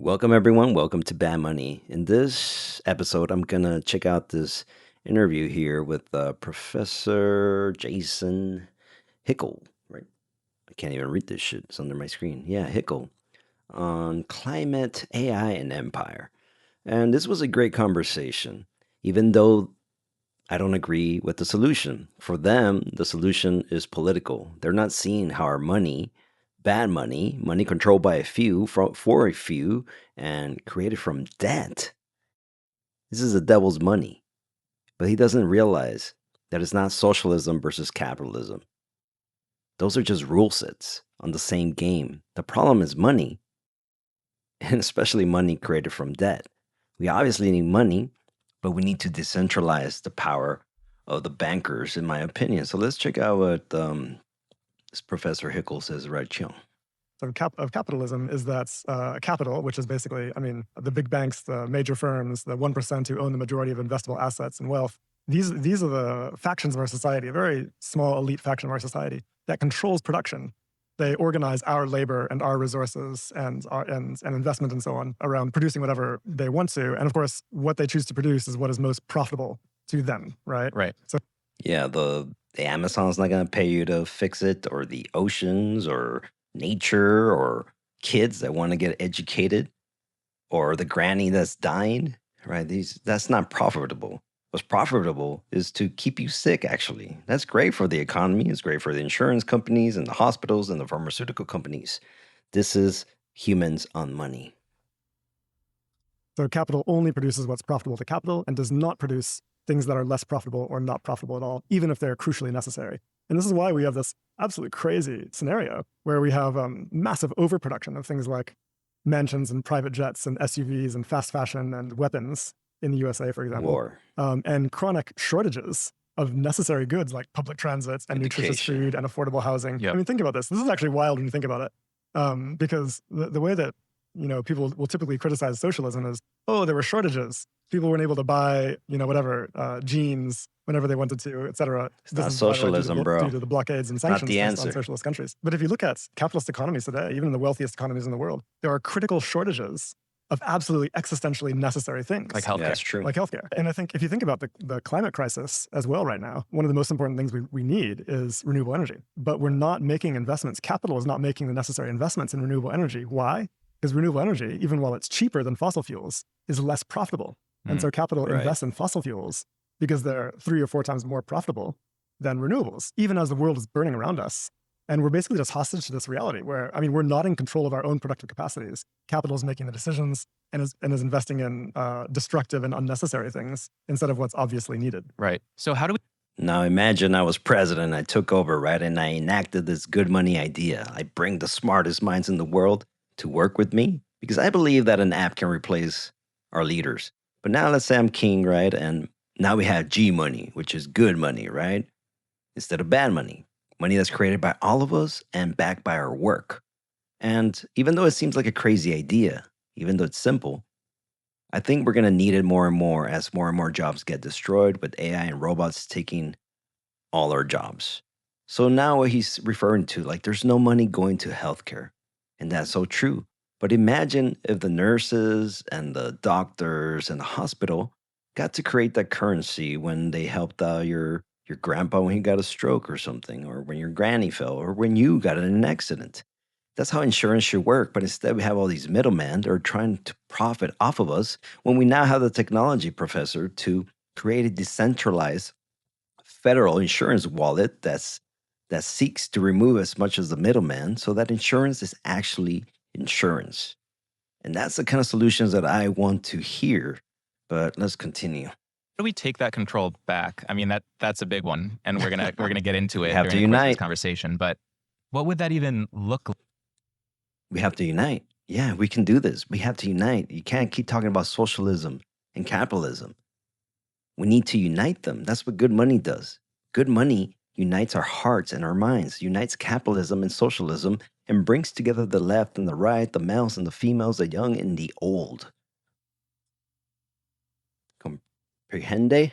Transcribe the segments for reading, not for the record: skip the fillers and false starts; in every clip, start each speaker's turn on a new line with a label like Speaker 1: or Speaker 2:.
Speaker 1: Welcome, everyone. Welcome to Bad Money. In this episode, I'm going to check out this interview here with Professor Jason Hickel, right? I can't even read this shit. It's under my screen. Yeah, Hickel on climate, AI, and empire. And this was a great conversation, even though I don't agree with the solution. For them, the solution is political. They're not seeing how our money, bad money, money controlled by a few, for a few, and created from debt, this is the devil's money. But he doesn't realize that it's not socialism versus capitalism. Those are just rule sets on the same game. The problem is money, and especially money created from debt. We obviously need money, but we need to decentralize the power of the bankers, in my opinion. So let's check out what this Professor Hickel says right here.
Speaker 2: Of capitalism is that capital, which is basically, the big banks, the major firms, the 1% who own the majority of investable assets and wealth. These are the factions of our society, a very small elite faction of our society that controls production. They organize our labor and our resources and investment and so on around producing whatever they want to. And of course, what they choose to produce is what is most profitable to them, right?
Speaker 3: Right.
Speaker 2: So
Speaker 1: Yeah, the Amazon's not going to pay you to fix it, or the oceans, or nature, or kids that want to get educated, or the granny that's dying, right? That's not profitable. What's profitable is to keep you sick, actually. That's great for the economy. It's great for the insurance companies and the hospitals and the pharmaceutical companies. This is humans on money.
Speaker 2: So capital only produces what's profitable to capital and does not produce things that are less profitable or not profitable at all, even if they're crucially necessary. And this is why we have this absolutely crazy scenario where we have massive overproduction of things like mansions and private jets and SUVs and fast fashion and weapons in the USA, for example.
Speaker 1: War.
Speaker 2: And chronic shortages of necessary goods like public transit and nutritious
Speaker 1: Education.
Speaker 2: food and affordable housing.
Speaker 3: Yep.
Speaker 2: I mean, think about this. This is actually wild when you think about it, because the way that people will typically criticize socialism is, oh, there were shortages. People weren't able to buy, jeans whenever they wanted to, et cetera.
Speaker 1: It's not socialism, bro.
Speaker 2: Due to the blockades and sanctions
Speaker 1: the
Speaker 2: placed on
Speaker 1: answer.
Speaker 2: socialist countries. But if you look at capitalist economies today, even in the wealthiest economies in the world, there are critical shortages of absolutely existentially necessary things.
Speaker 3: Like healthcare.
Speaker 1: Yeah, that's true.
Speaker 2: Like healthcare. And I think if you think about the climate crisis as well right now, one of the most important things we need is renewable energy. But we're not making investments. Capital is not making the necessary investments in renewable energy. Why? Because renewable energy, even while it's cheaper than fossil fuels, is less profitable. And so capital
Speaker 1: Right.
Speaker 2: invests in fossil fuels because they're 3 or 4 times more profitable than renewables, even as the world is burning around us. And we're basically just hostage to this reality where, we're not in control of our own productive capacities. Capital is making the decisions and is investing in destructive and unnecessary things instead of what's obviously needed.
Speaker 3: Right. So how do we
Speaker 1: Now imagine I was president, I took over, right? And I enacted this good money idea. I bring the smartest minds in the world to work with me because I believe that an app can replace our leaders. But now let's say I'm king, right? And now we have G money, which is good money, right? Instead of bad money. Money that's created by all of us and backed by our work. And even though it seems like a crazy idea, even though it's simple, I think we're going to need it more and more as more and more jobs get destroyed with AI and robots taking all our jobs. So now what he's referring to, like there's no money going to healthcare. And that's so true. But imagine if the nurses and the doctors and the hospital got to create that currency when they helped your grandpa when he got a stroke or something, or when your granny fell, or when you got in an accident. That's how insurance should work. But instead, we have all these middlemen that are trying to profit off of us when we now have the technology, Professor, to create a decentralized federal insurance wallet that seeks to remove as much as the middleman so that insurance is actually insurance. And that's the kind of solutions that I want to hear. But let's continue.
Speaker 3: do we take that control back? I mean, that's a big one, and we're gonna get into it
Speaker 1: have to
Speaker 3: during the course of this
Speaker 1: unite.
Speaker 3: conversation. But what would that even look like?
Speaker 1: We have to unite. Yeah, we can do this. We have to unite. You can't keep talking about socialism and capitalism. We need to unite them. That's what good money does. Good money unites our hearts and our minds, unites capitalism and socialism, and brings together the left and the right, the males and the females, the young and the old. Comprehende?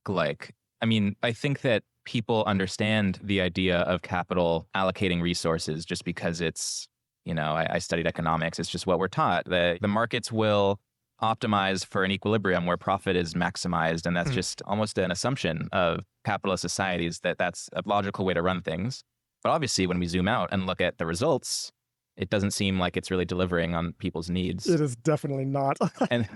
Speaker 3: Like, I mean, I think that people understand the idea of capital allocating resources just because it's I studied economics. It's just what we're taught. The markets will optimize for an equilibrium where profit is maximized. And that's just almost an assumption of capitalist societies that that's a logical way to run things. But obviously, when we zoom out and look at the results, it doesn't seem like it's really delivering on people's needs.
Speaker 2: It is definitely not.
Speaker 3: And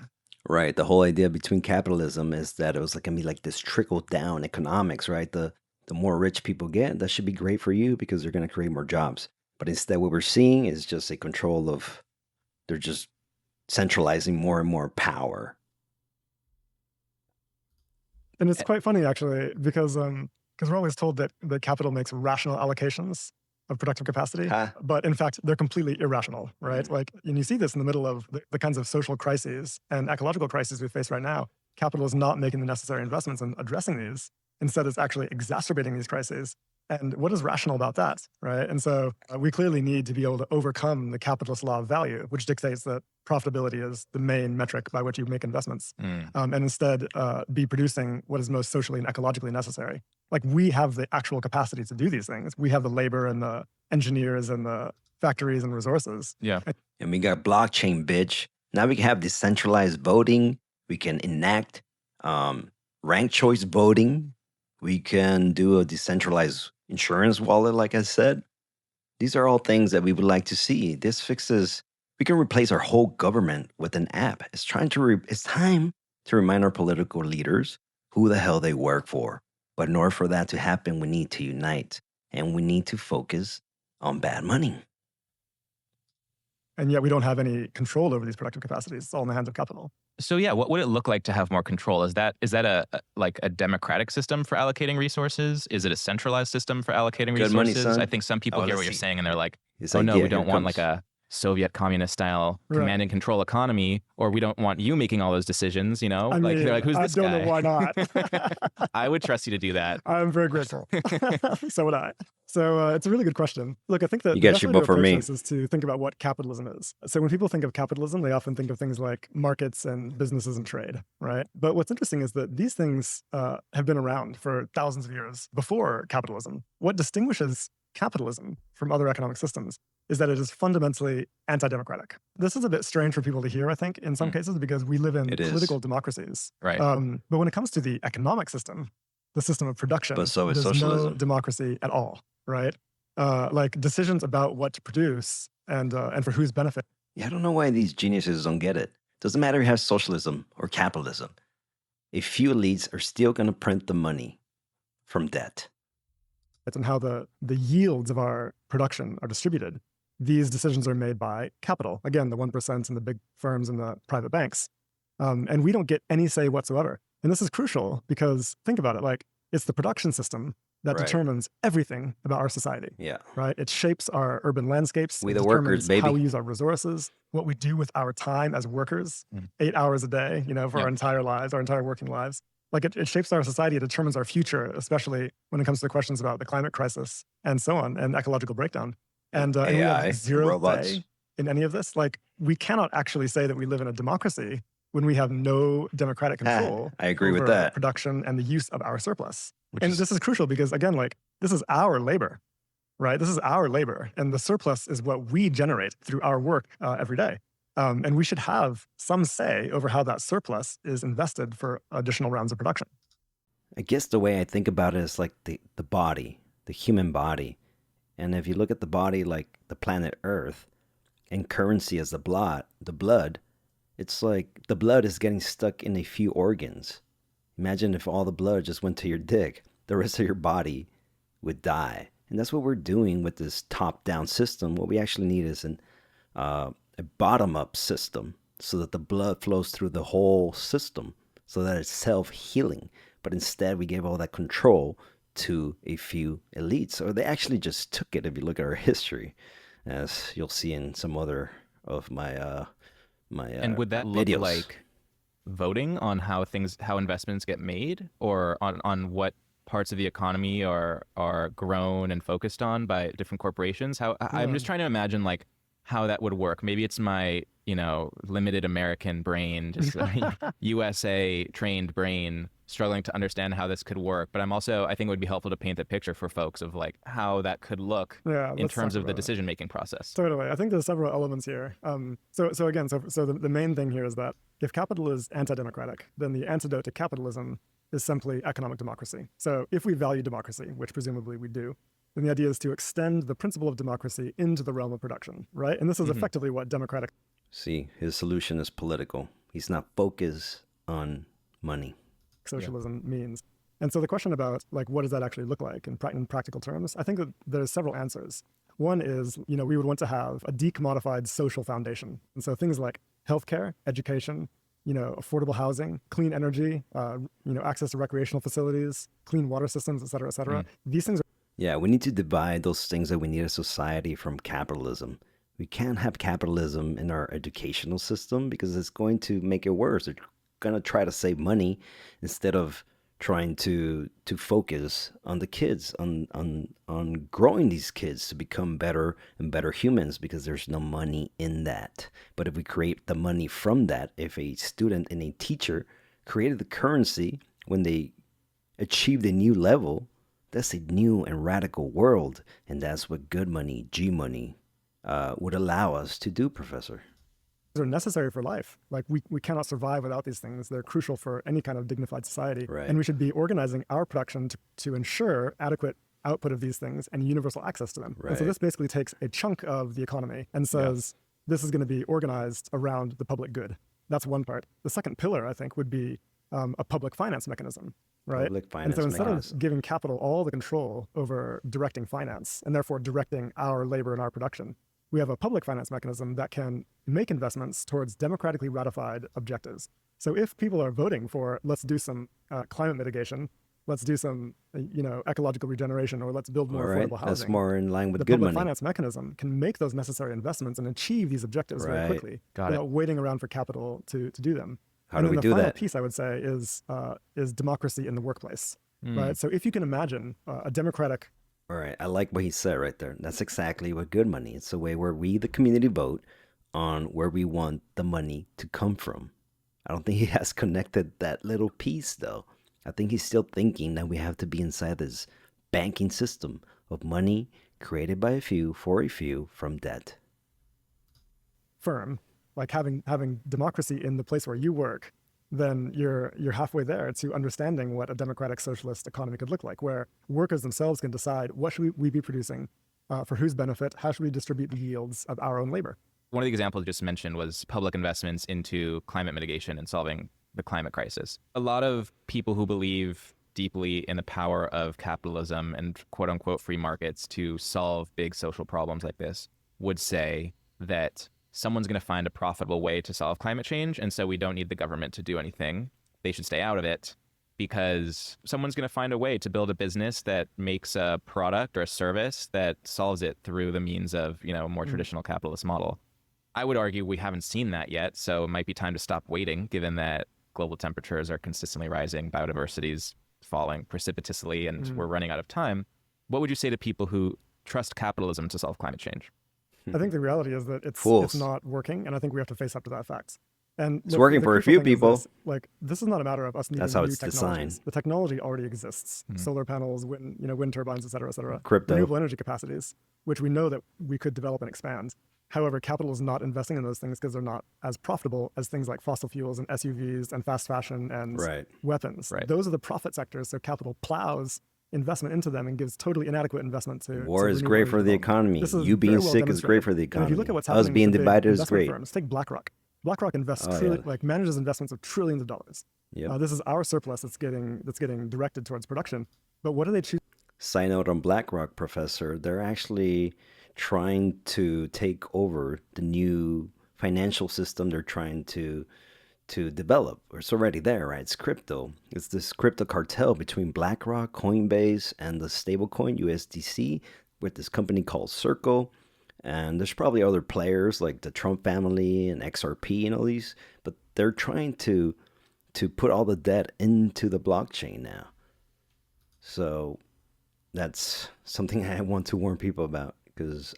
Speaker 1: Right. The whole idea between capitalism is that it was like gonna be like this trickle down economics, right? The more rich people get, that should be great for you because they're gonna create more jobs. But instead, what we're seeing is just a control of, they're just centralizing more and more power.
Speaker 2: And it's quite funny, actually, because we're always told that capital makes rational allocations of productive capacity,
Speaker 1: Huh?
Speaker 2: but in fact, they're completely irrational, right? Like, and you see this in the middle of the kinds of social crises and ecological crises we face right now. Capital is not making the necessary investments in addressing these. Instead, it's actually exacerbating these crises. And what is rational about that, right? And so we clearly need to be able to overcome the capitalist law of value, which dictates that profitability is the main metric by which you make investments, and instead be producing what is most socially and ecologically necessary. Like, we have the actual capacity to do these things. We have the labor and the engineers and the factories and resources.
Speaker 3: yeah,
Speaker 1: And we got blockchain, bitch. Now we can have decentralized voting. We can enact ranked choice voting. We can do a decentralized insurance wallet, like I said. These are all things that we would like to see. This fixes, we can replace our whole government with an app. It's time to remind our political leaders who the hell they work for. But in order for that to happen, we need to unite and we need to focus on bad money.
Speaker 2: And yet we don't have any control over these productive capacities. It's all in the hands of capital.
Speaker 3: So yeah, what would it look like to have more control? Is that a democratic system for allocating resources? Is it a centralized system for allocating
Speaker 1: Good money,
Speaker 3: resources?
Speaker 1: son.
Speaker 3: I think some people
Speaker 1: Oh,
Speaker 3: hear
Speaker 1: let's
Speaker 3: what you're
Speaker 1: see.
Speaker 3: saying and they're like,
Speaker 1: It's
Speaker 3: oh
Speaker 1: like,
Speaker 3: no,
Speaker 1: yeah,
Speaker 3: we don't
Speaker 1: here
Speaker 3: want
Speaker 1: comes-
Speaker 3: like a Soviet communist style
Speaker 2: Right.
Speaker 3: command and control economy, or we don't want you making all those decisions,
Speaker 2: I
Speaker 3: like
Speaker 2: mean,
Speaker 3: they're like, who's this
Speaker 2: I don't
Speaker 3: guy?
Speaker 2: know why not.
Speaker 3: I would trust you to do that.
Speaker 2: I'm very grateful. So would I. So it's a really good question. Look, I think that
Speaker 1: You
Speaker 2: the
Speaker 1: got
Speaker 2: best
Speaker 1: your
Speaker 2: way to
Speaker 1: vote for
Speaker 2: approach
Speaker 1: me.
Speaker 2: this is to think about what capitalism is. So when people think of capitalism, they often think of things like markets and businesses and trade, right? But what's interesting is that these things have been around for thousands of years before capitalism. What distinguishes capitalism from other economic systems is that it is fundamentally anti-democratic. This is a bit strange for people to hear, I think, in some cases, because we live in
Speaker 1: It is.
Speaker 2: political democracies.
Speaker 3: Right.
Speaker 2: But when it comes to the economic system, the system of production,
Speaker 1: But so is
Speaker 2: there's no
Speaker 1: socialism.
Speaker 2: democracy at all, right? Like decisions about what to produce and for whose benefit.
Speaker 1: Yeah, I don't know why these geniuses don't get it. Doesn't matter if you have socialism or capitalism. A few elites are still going to print the money from debt.
Speaker 2: And how the yields of our production are distributed. These decisions are made by capital. Again, the 1% and the big firms and the private banks. And we don't get any say whatsoever. And this is crucial because think about it, like it's the production system that
Speaker 1: Right.
Speaker 2: determines everything about our society,
Speaker 1: Yeah.
Speaker 2: right? It shapes our urban landscapes.
Speaker 1: We
Speaker 2: It
Speaker 1: the workers,
Speaker 2: determines How
Speaker 1: baby.
Speaker 2: we use our resources, what we do with our time as workers, 8 hours a day, for
Speaker 3: Yep.
Speaker 2: our entire lives, our entire working lives. Like it shapes our society, it determines our future, especially when it comes to the questions about the climate crisis and so on, and ecological breakdown. And we
Speaker 1: AI,
Speaker 2: have zero
Speaker 1: robots.
Speaker 2: say in any of this. Like we cannot actually say that we live in a democracy when we have no democratic control
Speaker 1: I agree with
Speaker 2: over
Speaker 1: that.
Speaker 2: production and the use of our surplus.
Speaker 3: Which
Speaker 2: And
Speaker 3: is-
Speaker 2: this is crucial because again, like this is our labor, right? This is our labor, and the surplus is what we generate through our work every day. And we should have some say over how that surplus is invested for additional rounds of production.
Speaker 1: I guess the way I think about it is like the body, the human body. And if you look at the body like the planet Earth and currency as the blood, it's like the blood is getting stuck in a few organs. Imagine if all the blood just went to your dick, the rest of your body would die. And that's what we're doing with this top-down system. What we actually need is a bottom-up system so that the blood flows through the whole system so that it's self-healing. But instead, we gave all that control to a few elites, or they actually just took it if you look at our history, as you'll see in some other of my
Speaker 3: and would that look
Speaker 1: videos.
Speaker 3: like voting on how investments get made, or on what parts of the economy are grown and focused on by different corporations? I'm just trying to imagine like how that would work. Maybe it's my limited American brain, just USA trained brain, struggling to understand how this could work, but I think it would be helpful to paint the picture for folks of like how that could look
Speaker 2: Yeah,
Speaker 3: in
Speaker 2: let's talk
Speaker 3: terms of the
Speaker 2: about it.
Speaker 3: decision-making process.
Speaker 2: Totally. I think there's several elements here. So the main thing here is that if capital is anti-democratic, then the antidote to capitalism is simply economic democracy. So if we value democracy, which presumably we do, then the idea is to extend the principle of democracy into the realm of production, right? And this is effectively what democratic
Speaker 1: See, his solution is political. He's not focused on money.
Speaker 2: socialism means. And so the question about like what does that actually look like in practical terms, I think that there's several answers. One is, we would want to have a decommodified social foundation. And so things like healthcare, education, affordable housing, clean energy, access to recreational facilities, clean water systems, et cetera, et cetera. These things
Speaker 1: Yeah, we need to divide those things that we need as society from capitalism. We can't have capitalism in our educational system because it's going to make it worse. They're going to try to save money instead of trying to focus on the kids, on growing these kids to become better and better humans, because there's no money in that. But if we create the money from that, if a student and a teacher created the currency when they achieved a new level, that's a new and radical world, and that's what good money, G money, would allow us to do, Professor.
Speaker 2: are necessary for life. Like we cannot survive without these things. They're crucial for any kind of dignified society.
Speaker 1: Right.
Speaker 2: And we should be organizing our production to ensure adequate output of these things and universal access to them. And so
Speaker 1: Right.
Speaker 2: this basically takes a chunk of the economy and says, this is going to be organized around the public good. That's one part. The second pillar, I think, would be a public finance mechanism, right?
Speaker 1: Public
Speaker 2: And
Speaker 1: finance
Speaker 2: so instead
Speaker 1: mechanism.
Speaker 2: of giving capital all the control over directing finance and therefore directing our labor and our production, we have a public finance mechanism that can make investments towards democratically ratified objectives. So if people are voting for, let's do some climate mitigation, let's do some, ecological regeneration, or let's build
Speaker 1: All
Speaker 2: more
Speaker 1: right,
Speaker 2: affordable
Speaker 1: that's
Speaker 2: housing,
Speaker 1: more in line with
Speaker 2: the
Speaker 1: good
Speaker 2: public
Speaker 1: money.
Speaker 2: finance mechanism can make those necessary investments and achieve these objectives very
Speaker 1: Right.
Speaker 2: quickly
Speaker 3: Got it.
Speaker 2: without waiting around for capital to do them.
Speaker 1: How
Speaker 2: And
Speaker 1: do
Speaker 2: then
Speaker 1: we
Speaker 2: the
Speaker 1: do
Speaker 2: final
Speaker 1: that?
Speaker 2: piece I would say is democracy in the workplace, right? So if you can imagine a democratic
Speaker 1: All right, I like what he said right there. That's exactly what good money. It's a way where we, the community, vote on where we want the money to come from. I don't think he has connected that little piece, though. I think he's still thinking that we have to be inside this banking system of money created by a few for a few from debt.
Speaker 2: firm, like having democracy in the place where you work, then you're halfway there to understanding what a democratic socialist economy could look like, where workers themselves can decide what should we be producing, for whose benefit, how should we distribute the yields of our own labor.
Speaker 3: One of the examples you just mentioned was public investments into climate mitigation and solving the climate crisis. A lot of people who believe deeply in the power of capitalism and quote unquote free markets to solve big social problems like this would say that someone's going to find a profitable way to solve climate change. And so we don't need the government to do anything. They should stay out of it because someone's going to find a way to build a business that makes a product or a service that solves it through the means of, a more traditional capitalist model. I would argue we haven't seen that yet, so it might be time to stop waiting, given that global temperatures are consistently rising, biodiversity's falling precipitously, and we're running out of time. What would you say to people who trust capitalism to solve climate change?
Speaker 2: I think the reality is that it's
Speaker 1: Fools.
Speaker 2: not working, and I think we have to face up to that fact. And
Speaker 1: It's working
Speaker 2: the
Speaker 1: for a
Speaker 2: crucial
Speaker 1: few
Speaker 2: thing is
Speaker 1: people.
Speaker 2: this is not a matter of us needing
Speaker 1: That's how
Speaker 2: new
Speaker 1: it's
Speaker 2: technologies.
Speaker 1: designed.
Speaker 2: The technology already exists: solar panels, wind turbines, et cetera,
Speaker 1: Crypto.
Speaker 2: renewable energy capacities, which we know that we could develop and expand. However, capital is not investing in those things because they're not as profitable as things like fossil fuels and SUVs and fast fashion and
Speaker 1: Right.
Speaker 2: weapons.
Speaker 3: Right.
Speaker 2: Those are the profit sectors, so capital plows investment into them and gives totally inadequate investment to
Speaker 1: War
Speaker 2: to
Speaker 1: is
Speaker 2: renewable
Speaker 1: great
Speaker 2: energy
Speaker 1: for the
Speaker 2: development.
Speaker 1: economy.
Speaker 2: This is
Speaker 1: You being
Speaker 2: very well
Speaker 1: sick is great for the
Speaker 2: demonstrated. And if you look
Speaker 1: economy.
Speaker 2: at what's
Speaker 1: Us
Speaker 2: happening
Speaker 1: being
Speaker 2: to big
Speaker 1: divided is
Speaker 2: investment
Speaker 1: great.
Speaker 2: firms, take BlackRock. BlackRock invests
Speaker 1: Oh,
Speaker 2: trillion,
Speaker 1: yeah.
Speaker 2: manages investments of trillions of dollars.
Speaker 1: Yep.
Speaker 2: This is our surplus that's getting directed towards production. But what do they choose
Speaker 1: Side note on BlackRock, Professor, they're actually trying to take over the new financial system they're trying to develop. It's already there, right? It's crypto. It's this crypto cartel between BlackRock, Coinbase, and the stablecoin USDC with this company called Circle. And there's probably other players like the Trump family and XRP and all these, but they're trying to put all the debt into the blockchain now. So that's something I want to warn people about, because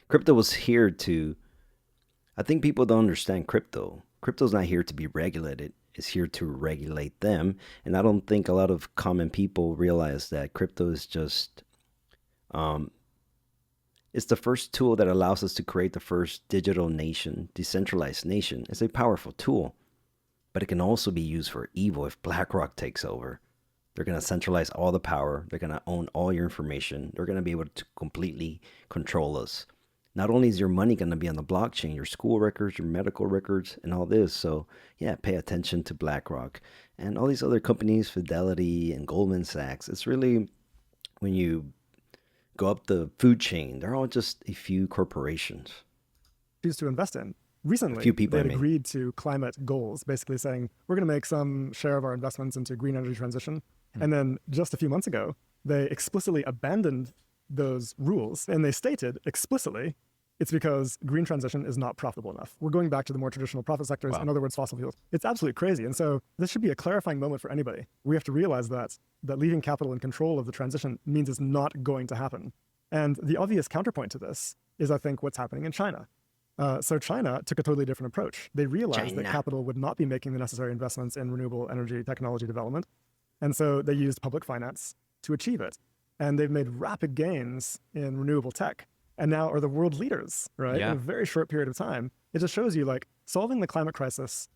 Speaker 1: crypto was here to, I think people don't understand crypto. Crypto's not here to be regulated. is here to regulate them. And I don't think a lot of common people realize that crypto is just um, it's the first tool that allows us to create the first digital nation, decentralized nation. It's a powerful tool, but it can also be used for evil if BlackRock takes over. They're going to centralize all the power. They're going to own all your information. They're going to be able to completely control us. Not only is your money going to be on the blockchain, your school records, your medical records, and all this. So, yeah, pay attention to BlackRock and all these other companies, Fidelity and Goldman Sachs. It's really, when you go up the food chain, they're all just a few corporations.
Speaker 2: Choose to invest in.
Speaker 1: A
Speaker 2: Recently,
Speaker 1: few people,
Speaker 2: they
Speaker 1: I
Speaker 2: had
Speaker 1: mean.
Speaker 2: agreed to climate goals, basically saying we're going to make some share of our investments into green energy transition. And then just a few months ago, they explicitly abandoned those rules and they stated explicitly it's because green transition is not profitable enough. We're going back to the more traditional profit sectors,
Speaker 3: Wow.
Speaker 2: in other words, fossil fuels. It's absolutely crazy. And so this should be a clarifying moment for anybody. We have to realize that leaving capital in control of the transition means it's not going to happen. And the obvious counterpoint to this is, I think, what's happening in China. So China took a totally different approach. They realized that
Speaker 1: China.
Speaker 2: capital would not be making the necessary investments in renewable energy technology development. And so they used public finance to achieve it. And they've made rapid gains in renewable tech and now are the world leaders, right?
Speaker 3: Yeah.
Speaker 2: In a very short period of time. It just shows you like solving the climate crisis.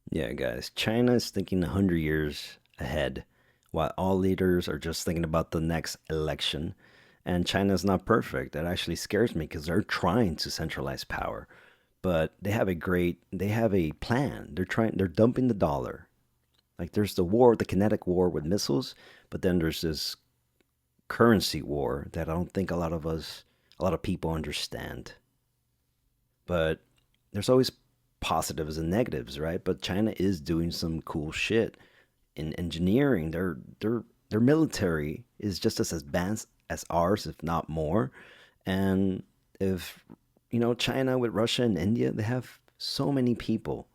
Speaker 1: Yeah, guys, China is thinking 100 years ahead, while all leaders are just thinking about the next election. And China's not perfect. That actually scares me because they're trying to centralize power. But they have a plan. They're dumping the dollar. Like there's the war, the kinetic war with missiles, but then there's this currency war that I don't think a lot of people understand. But there's always positives and negatives, right? But China is doing some cool shit in engineering. Their military is just as advanced as ours, if not more. And if China with Russia and India, they have so many people,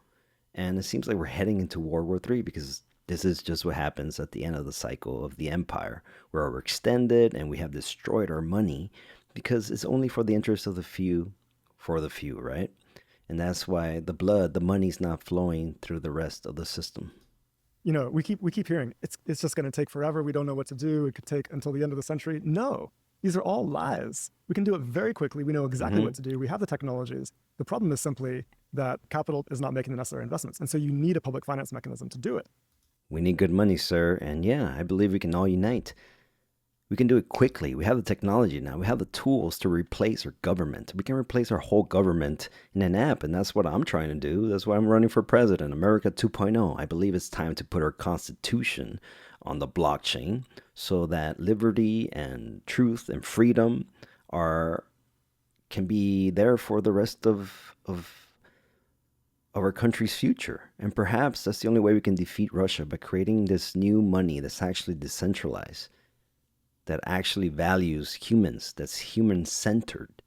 Speaker 1: and it seems like we're heading into World War III because this is just what happens at the end of the cycle of the empire, where we're extended and we have destroyed our money because it's only for the interest of the few, for the few, right? And that's why the money's not flowing through the rest of the system.
Speaker 2: We keep hearing it's just going to take forever. We don't know what to do. It could take until the end of the century. No, these are all lies. We can do it very quickly. We know exactly what to do. We have the technologies. The problem is simply that capital is not making the necessary investments. And so you need a public finance mechanism to do it.
Speaker 1: We need good money, sir. And yeah, I believe we can all unite. We can do it quickly. We have the technology now. We have the tools to replace our government. We can replace our whole government in an app, and that's what I'm trying to do. That's why I'm running for president, America 2.0. I believe it's time to put our constitution on the blockchain so that liberty and truth and freedom are can be there for the rest of our country's future. And perhaps that's the only way we can defeat Russia, by creating this new money that's actually decentralized, that actually values humans, that's human centered,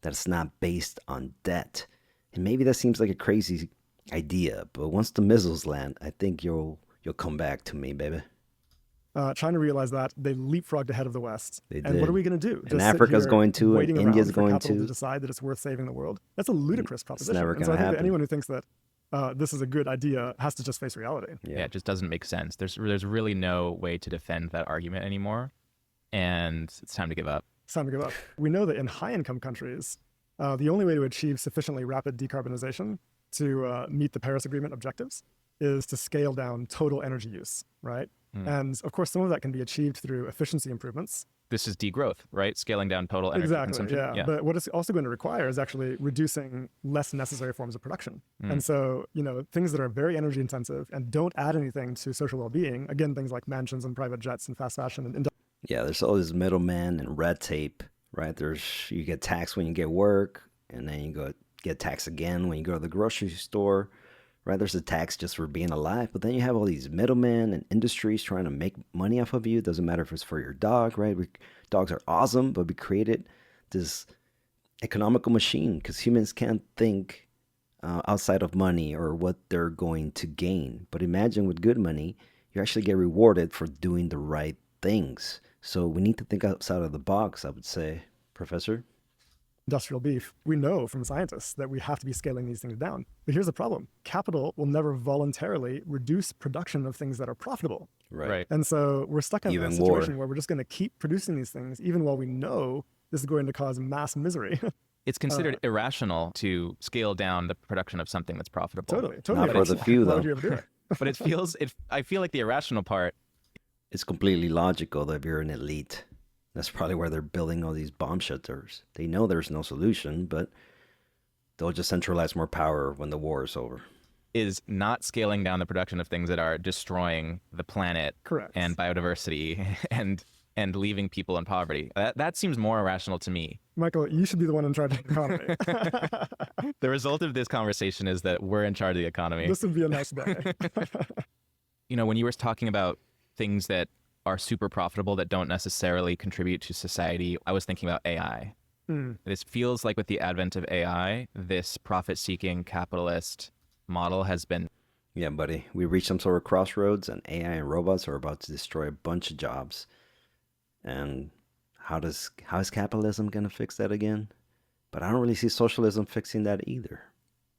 Speaker 1: that's not based on debt. And maybe that seems like a crazy idea, but once the missiles land, I think you'll come back to me, baby.
Speaker 2: China realized that they leapfrogged ahead of the West.
Speaker 1: They
Speaker 2: And what
Speaker 1: did.
Speaker 2: are we going to do?
Speaker 1: And
Speaker 2: Just sit
Speaker 1: Africa's
Speaker 2: here
Speaker 1: going to, and
Speaker 2: waiting
Speaker 1: India's
Speaker 2: around for
Speaker 1: going
Speaker 2: capital
Speaker 1: to.
Speaker 2: to decide that it's worth saving the world? That's a ludicrous proposition.
Speaker 1: never
Speaker 2: And so I
Speaker 1: gonna
Speaker 2: think that
Speaker 1: happen.
Speaker 2: anyone who thinks that this is a good idea has to just face reality.
Speaker 3: Yeah, it just doesn't make sense. There's really no way to defend that argument anymore, and it's time to give up.
Speaker 2: It's time to give up. We know that in high-income countries, the only way to achieve sufficiently rapid decarbonization to meet the Paris Agreement objectives is to scale down total energy use, right? And of course, some of that can be achieved through efficiency improvements.
Speaker 3: This is degrowth, right? Scaling down total energy
Speaker 2: Exactly,
Speaker 3: consumption.
Speaker 2: yeah. But what it's also going to require is actually reducing less necessary forms of production. And so, things that are very energy intensive and don't add anything to social well-being, again, things like mansions and private jets and fast fashion and
Speaker 1: Yeah, there's all this middleman and red tape, right? You get taxed when you get work, and then you go get taxed again when you go to the grocery store, right? There's a tax just for being alive, but then you have all these middlemen and industries trying to make money off of you. It doesn't matter if it's for your dog, right? Dogs are awesome, but we created this economical machine because humans can't think outside of money or what they're going to gain. But imagine with good money, you actually get rewarded for doing the right things. So we need to think outside of the box, I would say, Professor.
Speaker 2: industrial beef. We know from scientists that we have to be scaling these things down. But here's the problem. Capital will never voluntarily reduce production of things that are profitable.
Speaker 1: Right.
Speaker 2: And so we're stuck in a
Speaker 1: Even
Speaker 2: situation
Speaker 1: war.
Speaker 2: where we're just going to keep producing these things, even while we know this is going to cause mass misery.
Speaker 3: It's considered irrational to scale down the production of something that's profitable.
Speaker 2: Totally.
Speaker 1: Not for the few,
Speaker 2: Why
Speaker 1: though.
Speaker 2: would you ever do it?
Speaker 3: But I feel like the irrational part,
Speaker 1: It's completely logical that if you're an elite, that's probably where they're building all these bomb shelters. They know there's no solution, but they'll just centralize more power when the war is over.
Speaker 3: is not scaling down the production of things that are destroying the planet
Speaker 2: Correct.
Speaker 3: and biodiversity and leaving people in poverty. That seems more irrational to me.
Speaker 2: Michael, you should be the one in charge of the economy.
Speaker 3: The result of this conversation is that we're in charge of the economy.
Speaker 2: This would be a nice day.
Speaker 3: When you were talking about things that are super profitable that don't necessarily contribute to society, I was thinking about AI. This feels like with the advent of AI, this profit-seeking capitalist model has been...
Speaker 1: Yeah, buddy. We reached some sort of crossroads, and AI and robots are about to destroy a bunch of jobs. And how is capitalism going to fix that again? But I don't really see socialism fixing that either.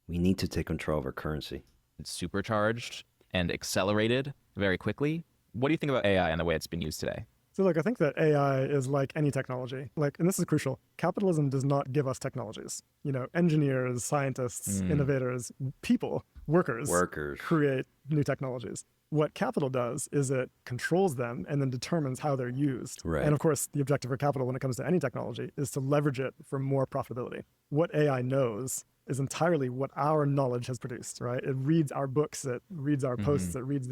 Speaker 1: We need to take control of our currency.
Speaker 3: supercharged and accelerated very quickly. What do you think about AI and the way it's been used today?
Speaker 2: So look, I think that AI is like any technology. And this is crucial. Capitalism does not give us technologies. Engineers, scientists, innovators, people, workers create new technologies. What capital does is it controls them and then determines how they're used.
Speaker 1: Right.
Speaker 2: And of course, the objective for capital when it comes to any technology is to leverage it for more profitability. What AI knows is entirely what our knowledge has produced, right? It reads our books, it reads our posts, it reads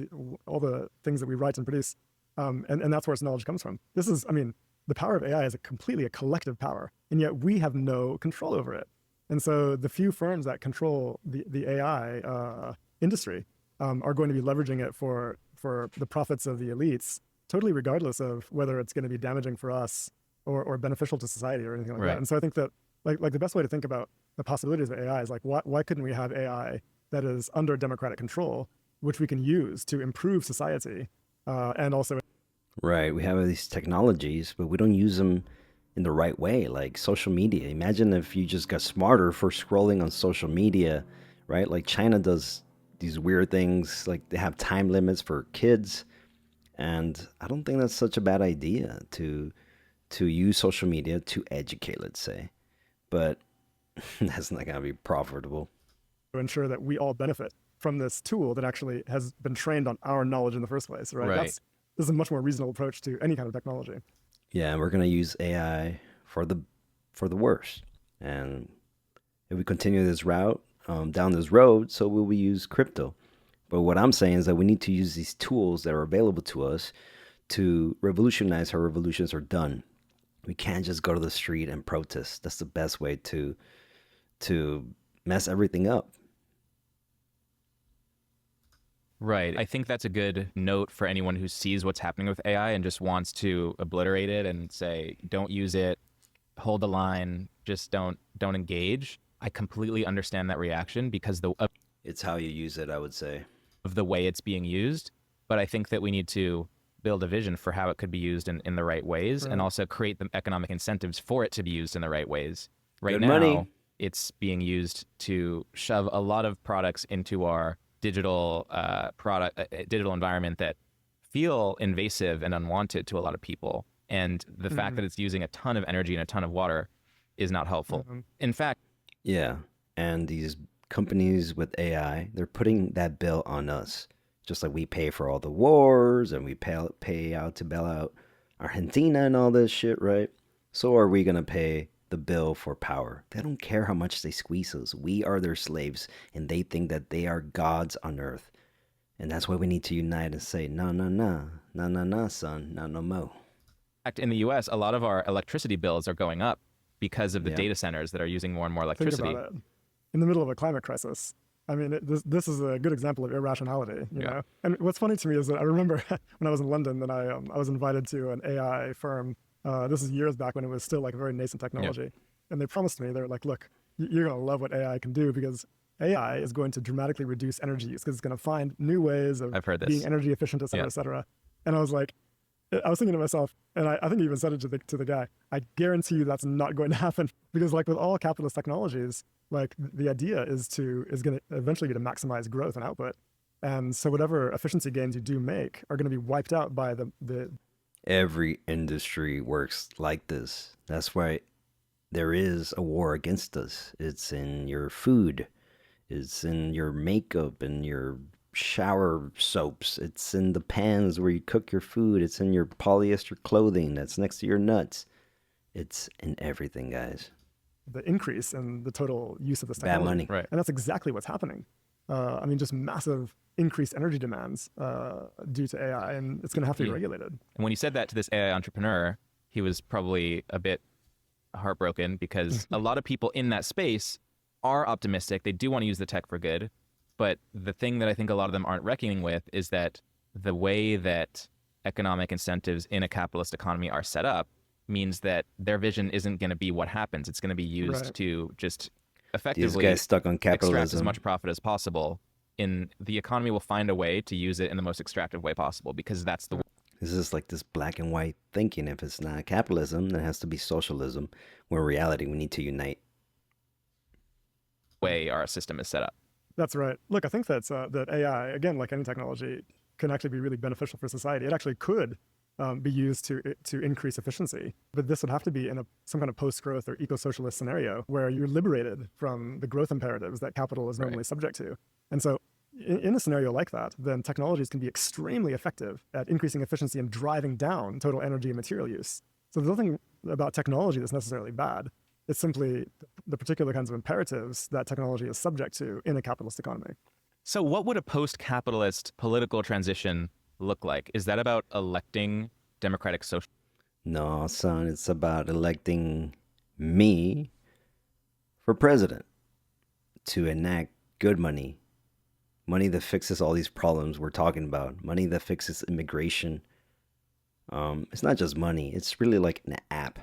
Speaker 2: all the things that we write and produce. And that's where its knowledge comes from. The power of AI is completely a collective power, and yet we have no control over it. And so the few firms that control the AI industry are going to be leveraging it for the profits of the elites, totally regardless of whether it's going to be damaging for us or beneficial to society or anything like that. And so I think that like the best way to think about the possibilities of AI is why couldn't we have AI that is under democratic control, which we can use to improve society and also...
Speaker 1: Right. We have these technologies, but we don't use them in the right way, like social media. Imagine if you just got smarter for scrolling on social media, right? Like China does these weird things, like they have time limits for kids. And I don't think that's such a bad idea to use social media to educate, let's say. But that's not going to be profitable.
Speaker 2: To ensure that we all benefit from this tool that actually has been trained on our knowledge in the first place, right? This is a much more reasonable approach to any kind of technology.
Speaker 1: Yeah, and we're going to use AI for the worst. And if we continue this route, down this road, so will we use crypto. But what I'm saying is that we need to use these tools that are available to us to revolutionize how revolutions are done. We can't just go to the street and protest. That's the best way to mess everything up.
Speaker 3: Right. I think that's a good note for anyone who sees what's happening with AI and just wants to obliterate it and say, don't use it, hold the line, just don't engage. I completely understand that reaction because
Speaker 1: it's how you use it, I would say,
Speaker 3: of the way it's being used. But I think that we need to build a vision for how it could be used in the right ways and also create the economic incentives for it to be used in the right ways. Right now, it's being used to shove a lot of products into our digital digital environment that feel invasive and unwanted to a lot of people. And the fact that it's using a ton of energy and a ton of water is not helpful. In fact,
Speaker 1: yeah. And these companies with AI, they're putting that bill on us. Just like we pay for all the wars and we pay out to bail out Argentina and all this shit, right? So are we going to pay the bill for power? They don't care how much they squeeze us. We are their slaves, and they think that they are gods on earth. And that's why we need to unite and say, no, no, no, no, no, no, son, no more.
Speaker 3: In fact, in the US, a lot of our electricity bills are going up because of the data centers that are using more and more electricity.
Speaker 2: Think about it. In the middle of a climate crisis, I mean, this is a good example of irrationality, you know? And what's funny to me is that I remember when I was in London, that I was invited to an AI firm. This is years back when it was still like a very nascent technology. And they promised me, they're like, look, you're going to love what AI can do because AI is going to dramatically reduce energy use because it's going to find new ways of being energy efficient, et cetera, et cetera. And I was like, I was thinking to myself, and I think he even said it to the guy, I guarantee you that's not going to happen because like with all capitalist technologies, like the idea is going to eventually be to maximize growth and output. And so whatever efficiency gains you do make are going to be wiped out by the
Speaker 1: Every industry works like this. That's why there is a war against us. It's in your food, it's in your makeup and your shower soaps, it's in the pans where you cook your food, it's in your polyester clothing that's next to your nuts. It's in everything, guys.
Speaker 2: increase in the total use of this
Speaker 1: Bad
Speaker 2: technology.
Speaker 1: money.
Speaker 3: Right.
Speaker 2: And that's exactly what's happening. I mean, just massive increased energy demands due to AI, and it's going to have to be
Speaker 3: Yeah.
Speaker 2: regulated.
Speaker 3: And when he said that to this AI entrepreneur, he was probably a bit heartbroken because a lot of people in that space are optimistic. They do want to use the tech for good. But the thing that I think a lot of them aren't reckoning with is that the way that economic incentives in a capitalist economy are set up means that their vision isn't going to be what happens. It's going to be used
Speaker 2: Right.
Speaker 3: to just
Speaker 1: These
Speaker 3: effectively
Speaker 1: guys stuck on
Speaker 3: extract as
Speaker 1: capitalism.
Speaker 3: much profit as possible. In the economy will find a way to use it in the most extractive way possible because that's the
Speaker 1: This is like this black and white thinking. If it's not capitalism, then it has to be socialism. Where in reality, we need to unite.
Speaker 3: way our system is set up.
Speaker 2: That's right. Look, I think that AI, again, like any technology, can actually be really beneficial for society. It actually could be used to increase efficiency, but this would have to be in some kind of post-growth or eco-socialist scenario where you're liberated from the growth imperatives that capital is normally subject to. And so, in a scenario like that, then technologies can be extremely effective at increasing efficiency and driving down total energy and material use. So there's nothing about technology that's necessarily bad. It's simply the particular kinds of imperatives that technology is subject to in a capitalist economy.
Speaker 3: So, what would a post capitalist political transition look like? Is that about electing democratic social?
Speaker 1: No, son, it's about electing me for president to enact good money. Money that fixes all these problems we're talking about. Money that fixes immigration. It's not just money. It's really like an app.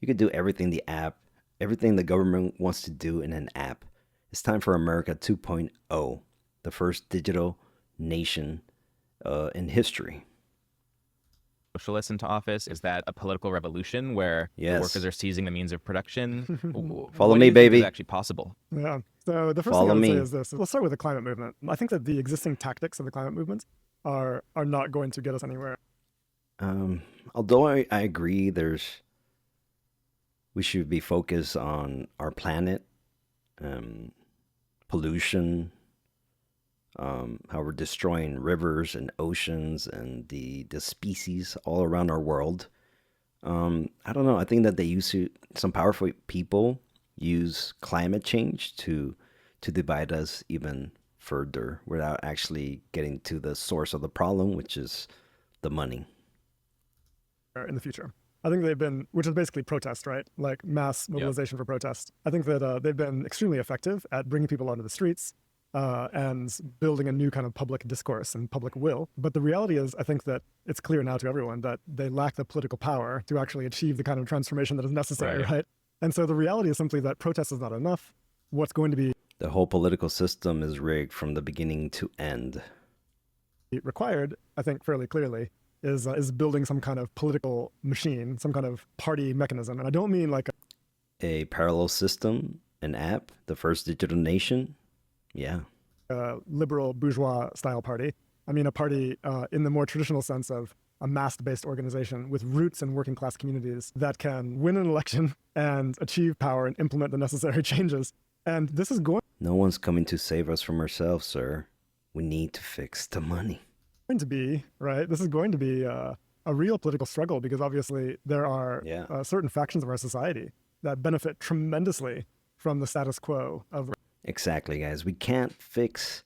Speaker 1: You could do everything the government wants to do in an app. It's time for America 2.0, the first digital nation in history.
Speaker 3: Socialists into office? Is that a political revolution where the
Speaker 1: Yes.
Speaker 3: workers are seizing the means of production?
Speaker 1: Follow
Speaker 3: What do
Speaker 1: me,
Speaker 3: you think
Speaker 1: baby.
Speaker 3: is actually possible?
Speaker 2: Yeah. So the first
Speaker 1: Follow
Speaker 2: thing I would
Speaker 1: me.
Speaker 2: say is this. Let's start with the climate movement. I think that the existing tactics of the climate movement are not going to get us anywhere.
Speaker 1: Although I agree, we should be focused on our planet, pollution, how we're destroying rivers and oceans and the species all around our world. I don't know. I think that some powerful people use climate change to divide us even further without actually getting to the source of the problem, which is the money.
Speaker 2: In the future. I think which is basically protest, right? Like mass mobilization for protest. I think that they've been extremely effective at bringing people onto the streets and building a new kind of public discourse and public will. But the reality is, I think that it's clear now to everyone that they lack the political power to actually achieve the kind of transformation that is necessary, right? And so the reality is simply that protest is not enough. What's going to be
Speaker 1: The whole political system is rigged from the beginning to end.
Speaker 2: required, I think, fairly clearly, is building some kind of political machine, some kind of party mechanism. And I don't mean like
Speaker 1: A parallel system, an app, the first digital nation. Yeah.
Speaker 2: a liberal bourgeois style party. I mean a party in the more traditional sense of a mass-based organization with roots in working class communities that can win an election and achieve power and implement the necessary changes. And this is going
Speaker 1: No one's coming to save us from ourselves, sir. We need to fix the money.
Speaker 2: to be, right? This is going to be a real political struggle because obviously there are certain factions of our society that benefit tremendously from the status quo of.
Speaker 1: Exactly, guys. We can't fix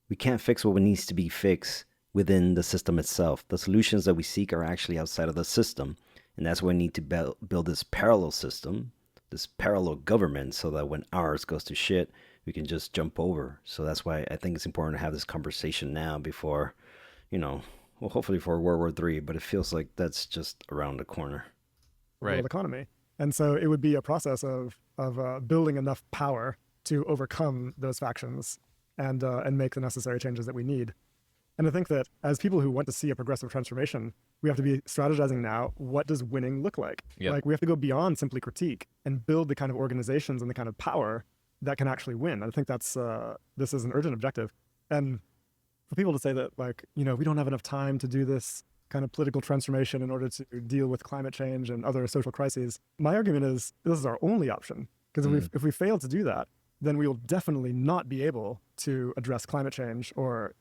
Speaker 1: what needs to be fixed within the system itself. The solutions that we seek are actually outside of the system. And that's why we need to build this parallel system, this parallel government, so that when ours goes to shit, we can just jump over. So that's why I think it's important to have this conversation now before, hopefully for World War III, but it feels like that's just around the corner.
Speaker 2: World economy. And so it would be a process of building enough power to overcome those factions and make the necessary changes that we need. And I think that as people who want to see a progressive transformation, we have to be strategizing now. What does winning look like?
Speaker 3: Yep.
Speaker 2: Like we have to go beyond simply critique and build the kind of organizations and the kind of power that can actually win. I think that's this is an urgent objective. And for people to say that, like, you know, we don't have enough time to do this kind of political transformation in order to deal with climate change and other social crises, my argument is this is our only option. Because if we fail to do that, then we will definitely not be able to address climate change or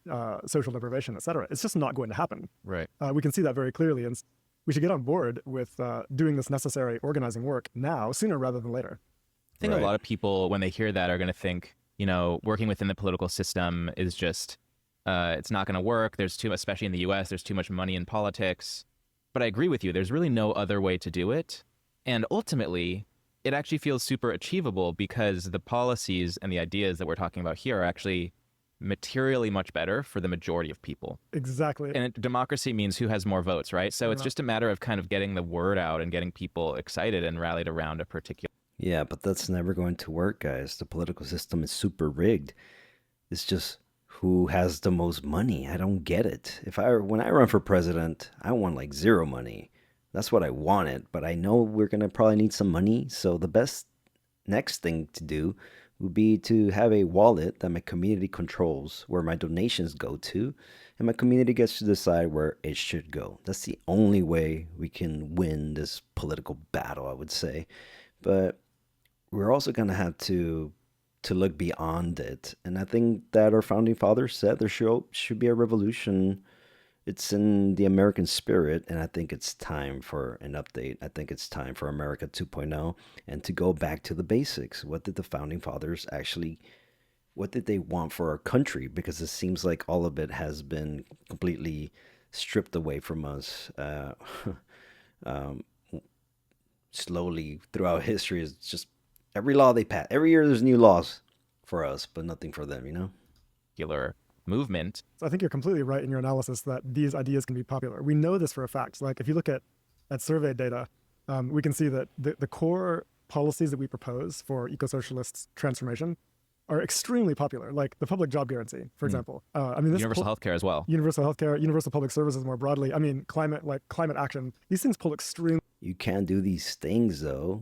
Speaker 2: social deprivation, et cetera. It's just not going to happen.
Speaker 3: Right.
Speaker 2: We can see that very clearly. And we should get on board with doing this necessary organizing work now, sooner rather than later.
Speaker 3: I think
Speaker 1: Right.
Speaker 3: a lot of people, when they hear that, are going to think, you know, working within the political system is just, it's not going to work. There's too, especially in the US, there's too much money in politics. But I agree with you. There's really no other way to do it. And ultimately, it actually feels super achievable because the policies and the ideas that we're talking about here are actually materially much better for the majority of people.
Speaker 2: Exactly.
Speaker 3: And democracy means who has more votes, right? So it's just a matter of kind of getting the word out and getting people excited and rallied around a particular.
Speaker 1: Yeah, but that's never going to work, guys. The political system is super rigged. It's just who has the most money. I don't get it. When I run for president, I want like zero money. That's what I wanted, but I know we're gonna probably need some money. So the best next thing to do would be to have a wallet that my community controls, where my donations go to, and my community gets to decide where it should go. That's the only way we can win this political battle, I would say. But we're also gonna have to look beyond it. And I think that our founding fathers said there should be a revolution. It's in the American spirit, and I think it's time for an update. I think it's time for America 2.0 and to go back to the basics. What did the founding fathers actually, what did they want for our country? Because it seems like all of it has been completely stripped away from us um, slowly throughout history. It's just every law they pass. Every year there's new laws for us, but nothing for them, you know?
Speaker 3: Movement.
Speaker 2: So I think you're completely right in your analysis that these ideas can be popular. We know this for a fact. Like if you look at survey data, we can see that the core policies that we propose for eco-socialist transformation are extremely popular. Like the public job guarantee, for example. I mean, this
Speaker 3: Universal healthcare as well.
Speaker 2: universal healthcare, universal public services more broadly. I mean, climate action. These things pull extremely.
Speaker 1: You can't do these things though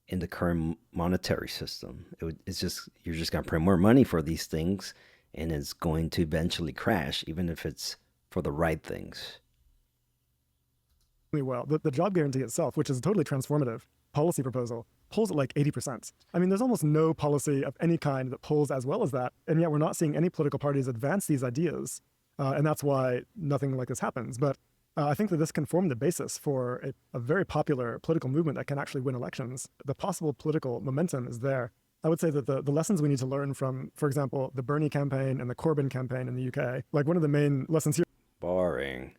Speaker 1: in the current monetary system. It's just you're just gonna print more money for these things, and it's going to eventually crash, even if it's for the right things.
Speaker 2: Well. The job guarantee itself, which is a totally transformative policy proposal, pulls at like 80%. I mean, there's almost no policy of any kind that pulls as well as that, and yet we're not seeing any political parties advance these ideas, and that's why nothing like this happens. But I think that this can form the basis for a very popular political movement that can actually win elections. The possible political momentum is there. I would say that the lessons we need to learn from, for example, the Bernie campaign and the Corbyn campaign in the UK, like one of the main lessons here.
Speaker 1: Boring.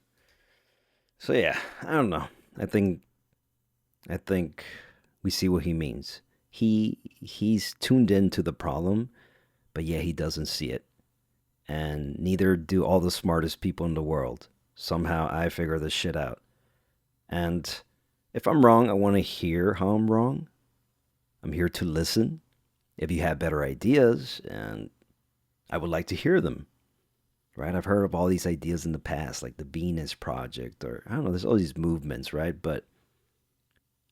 Speaker 1: So yeah, I don't know. I think we see what he means. He's tuned into the problem, but yeah, he doesn't see it. And neither do all the smartest people in the world. Somehow I figure this shit out. And if I'm wrong, I want to hear how I'm wrong. I'm here to listen. If you have better ideas, and I would like to hear them, right? I've heard of all these ideas in the past, like the Venus Project, or I don't know, there's all these movements, right? But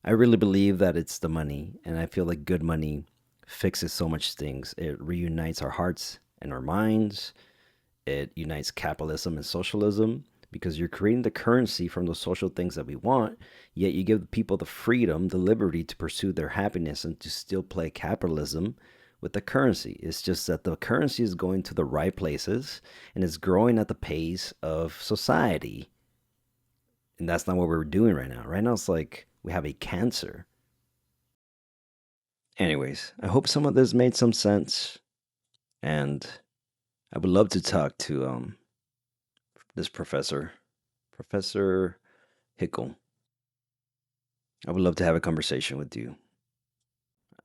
Speaker 1: I really believe that it's the money, and I feel like good money fixes so much things. It reunites our hearts and our minds. It unites capitalism and socialism, because you're creating the currency from the social things that we want, yet you give the people the freedom, the liberty to pursue their happiness and to still play capitalism with the currency. It's just that the currency is going to the right places and it's growing at the pace of society. And that's not what we're doing right now. Right now, it's like we have a cancer. Anyways, I hope some of this made some sense. And I would love to talk to this Professor Hickel. I would love to have a conversation with you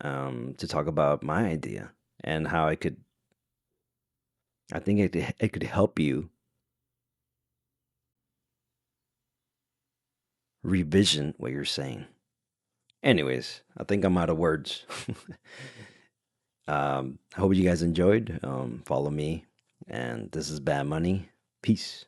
Speaker 1: to talk about my idea and how I think it could help you revision what you're saying. Anyways, I think I'm out of words. I hope you guys enjoyed. Follow me, and this is Bad Money. Peace.